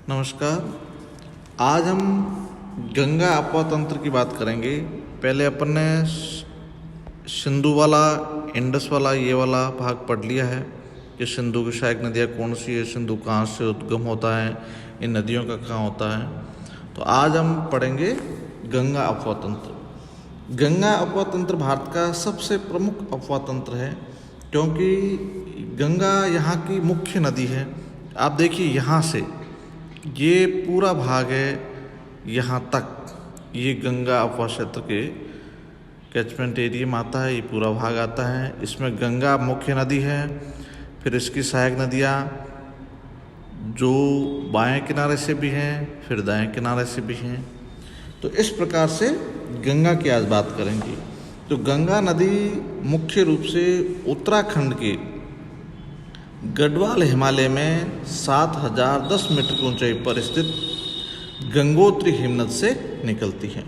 नमस्कार। आज हम गंगा अपवा तंत्र की बात करेंगे। पहले अपन ने सिंधु वाला, इंडस वाला, ये वाला भाग पढ़ लिया है कि सिंधु की सहायक नदियाँ कौन सी है, सिंधु कहाँ से उद्गम होता है, इन नदियों का कहाँ होता है। तो आज हम पढ़ेंगे गंगा अपवा तंत्र। गंगा अपवा तंत्र भारत का सबसे प्रमुख अपवा तंत्र है क्योंकि गंगा यहाँ की मुख्य नदी है। आप देखिए, यहाँ से ये पूरा भाग है, यहाँ तक ये गंगा अपवा क्षेत्र के कैचमेंट एरिया में आता है। ये पूरा भाग आता है, इसमें गंगा मुख्य नदी है। फिर इसकी सहायक नदियाँ जो बाएं किनारे से भी हैं, फिर दाएं किनारे से भी हैं। तो इस प्रकार से गंगा की आज बात करेंगे। तो गंगा नदी मुख्य रूप से उत्तराखंड के गढ़वाल हिमालय में 7010 मीटर की ऊंचाई पर स्थित गंगोत्री हिमनद से निकलती है।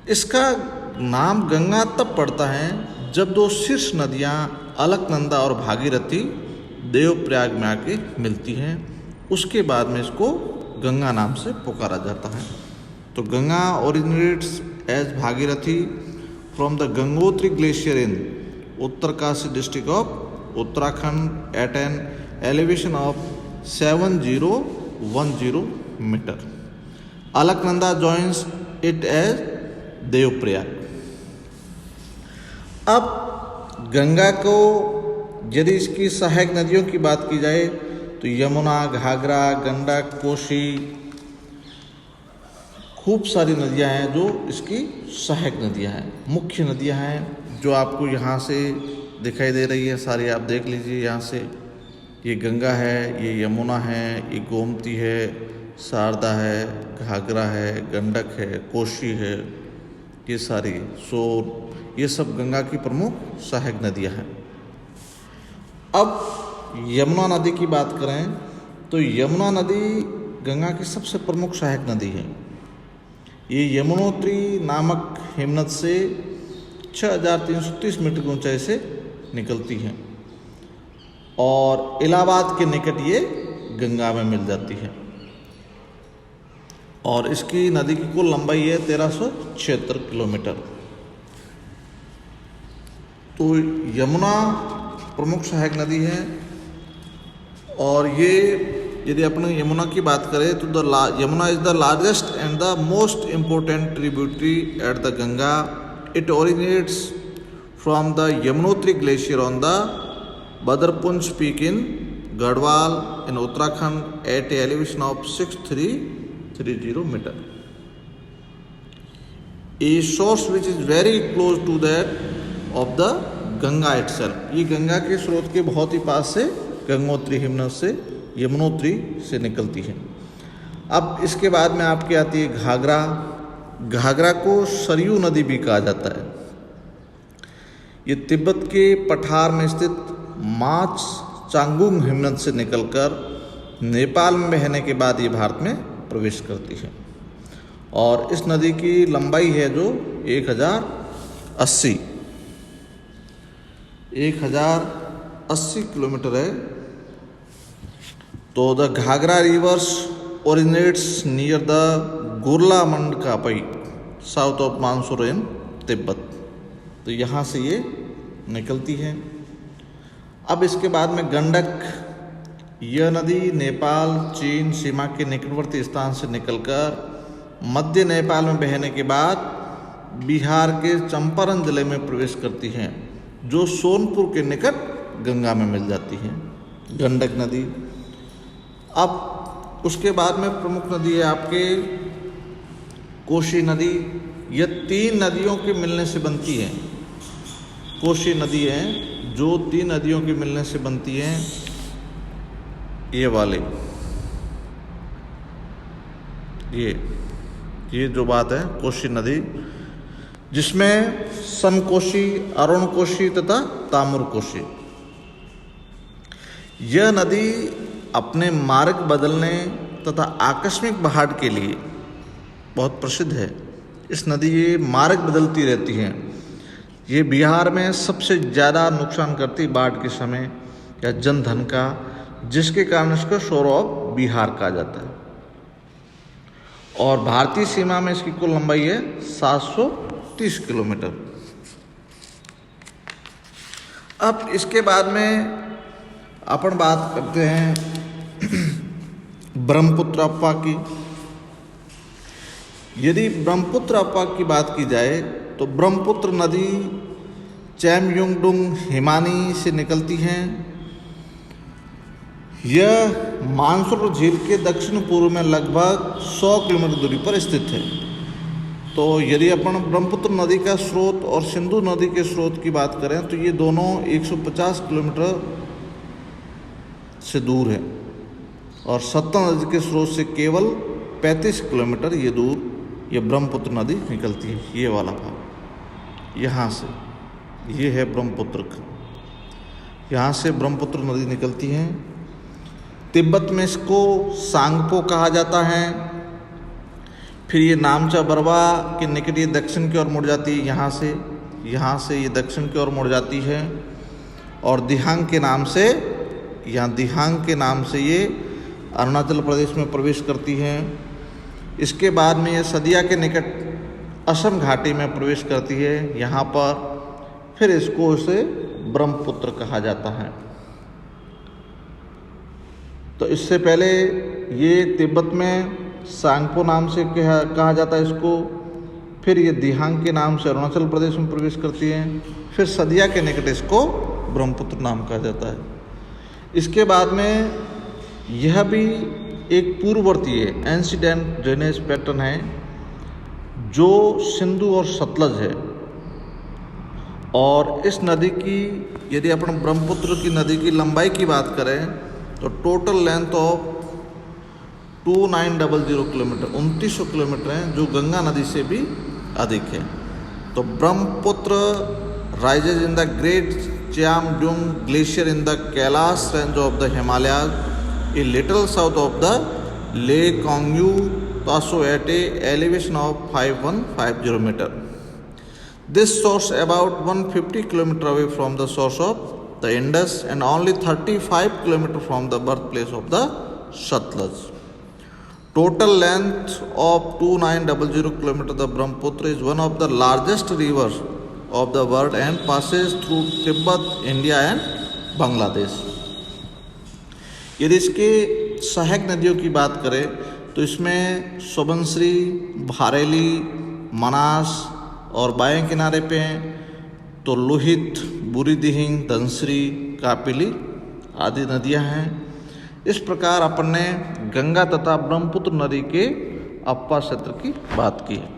इसका नाम गंगा तब पड़ता है जब दो शीर्ष नदियां अलकनंदा और भागीरथी देवप्रयाग में आके मिलती हैं। उसके बाद में इसको गंगा नाम से पुकारा जाता है। तो Ganga originates as Bhagirathi from the Gangotri glacier in Uttarkashi district of Uttarakhand at an elevation of 7010 metre. Alaknanda joins it as Devprayag. अब गंगा को यदि इसकी सहायक नदियों की बात की जाए तो यमुना, घाघरा, गंडक, कोसी, खूब सारी नदियां हैं जो इसकी सहायक नदियां हैं, मुख्य नदियां हैं जो आपको यहाँ से दिखाई दे रही है। सारी आप देख लीजिए, यहाँ से ये गंगा है, ये यमुना है, ये गोमती है, शारदा है, घाघरा है, गंडक है, कोसी है, ये सारी सोन, ये सब गंगा की प्रमुख सहायक नदियां हैं। अब यमुना नदी की बात करें तो यमुना नदी गंगा की सबसे प्रमुख सहायक नदी है। ये यमुनोत्री नामक हिमनद से 6330 मीटर की ऊंचाई से निकलती है और इलाहाबाद के निकट ये गंगा में मिल जाती है। और इसकी नदी की कुल लंबाई है 1376 किलोमीटर। तो यमुना प्रमुख सहायक नदी है। और ये यदि अपन यमुना की बात करें तो Yamuna is the largest and the most important tributary at the Ganga. It originates from the Yamunotri glacier on the Badarpunj peak in Garhwal in Uttarakhand at a elevation of 6330 meter. A source which is very close to that of the Ganga itself. ये गंगा के स्रोत के बहुत ही पास से गंगोत्री हिमनद से, यमुनोत्री से निकलती है। अब इसके बाद में आपकी आती है घाघरा। घाघरा को सरयू नदी भी कहा जाता है। ये तिब्बत के पठार में स्थित माच चांगुंग हिमनद से निकलकर नेपाल में बहने के बाद ये भारत में प्रवेश करती है। और इस नदी की लंबाई है जो 1080 किलोमीटर है। तो the Ghaghara rivers originates near the Gurla Mandhata south of Mansarovar in Tibet. तो यहाँ से ये निकलती है। अब इसके बाद में गंडक, यह नदी नेपाल चीन सीमा के निकटवर्ती स्थान से निकलकर मध्य नेपाल में बहने के बाद बिहार के चंपारण जिले में प्रवेश करती है, जो सोनपुर के निकट गंगा में मिल जाती है, गंडक नदी। अब उसके बाद में प्रमुख नदी है आपके कोसी नदी। यह 3 नदियों के मिलने से बनती है। कोसी नदी है जो 3 नदियों के मिलने से बनती है। ये वाले ये जो बात है कोसी नदी, जिसमें समकोशी, अरुण कोशी तथा ताम्र कोशी। यह नदी अपने मार्ग बदलने तथा आकस्मिक बहाव के लिए बहुत प्रसिद्ध है। इस नदी ये मार्ग बदलती रहती है। ये बिहार में सबसे ज़्यादा नुकसान करती बाढ़ के समय या जनधन का जिसके कारण इसको शोर ऑफ बिहार कहा जाता है। और भारतीय सीमा में इसकी कुल लंबाई है 730 किलोमीटर। अब इसके बाद में अपन बात करते हैं ब्रह्मपुत्र अप्पा की। यदि ब्रह्मपुत्र अप्पा की बात की जाए तो ब्रह्मपुत्र नदी चैमयुंगडुंग हिमानी से निकलती हैं। यह मानसरोवर झील के दक्षिण पूर्व में लगभग 100 किलोमीटर दूरी पर स्थित है। तो यदि अपन ब्रह्मपुत्र नदी का स्रोत और सिंधु नदी के स्रोत की बात करें तो ये दोनों 150 किलोमीटर से दूर है और सतलज नदी के स्रोत से केवल 35 किलोमीटर ये दूर ये ब्रह्मपुत्र नदी निकलती है। ये वाला भाग यहाँ से, ये है ब्रह्मपुत्र का, यहाँ से ब्रह्मपुत्र नदी निकलती है। तिब्बत में इसको सांगपो कहा जाता है। फिर ये नामचा बरवा के निकट ये दक्षिण की ओर मुड़ जाती है, यहाँ से ये दक्षिण की ओर मुड़ जाती है और दिहांग के नाम से, यहाँ दिहांग के नाम से ये अरुणाचल प्रदेश में प्रवेश करती है। इसके बाद में ये सदिया के निकट असम घाटी में प्रवेश करती है यहाँ पर। फिर इसको इसे ब्रह्मपुत्र कहा जाता है। तो इससे पहले ये तिब्बत में सांगपो नाम से कहा जाता है इसको। फिर ये दिहांग के नाम से अरुणाचल प्रदेश में प्रवेश करती है। फिर सदिया के निकट इसको ब्रह्मपुत्र नाम कहा जाता है। इसके बाद में यह भी एक पूर्ववर्ती है, एंसीडेंट ड्रेनेज पैटर्न है जो सिंधु और सतलज है। और इस नदी की यदि अपन ब्रह्मपुत्र की नदी की लंबाई की बात करें तो total length of 2900 kilometre 2900 kilometre है, जो गंगा नदी से भी अधिक है। तो Brahmaputra rises in the great Chemayungdung glacier in the Kailash range of the Himalayas a little south of the Lake Kongyu Taso at a elevation of 5150 meter. This source about 150 km away from the source of the Indus and only 35 km from the birthplace of the Satluj. Total length of 2900 km, the Brahmaputra is one of the largest rivers of the world and passes through Tibet, India and Bangladesh. यदि इसके सहायक नदियों की बात करें तो इसमें सुबनश्री, भारेली, मनास और बाएं किनारे पे हैं तो लोहित, बुरीदिहिंग, धनश्री, कापिली आदि नदियां हैं। इस प्रकार अपन ने गंगा तथा ब्रह्मपुत्र नदी के अप्पा क्षेत्र की बात की है।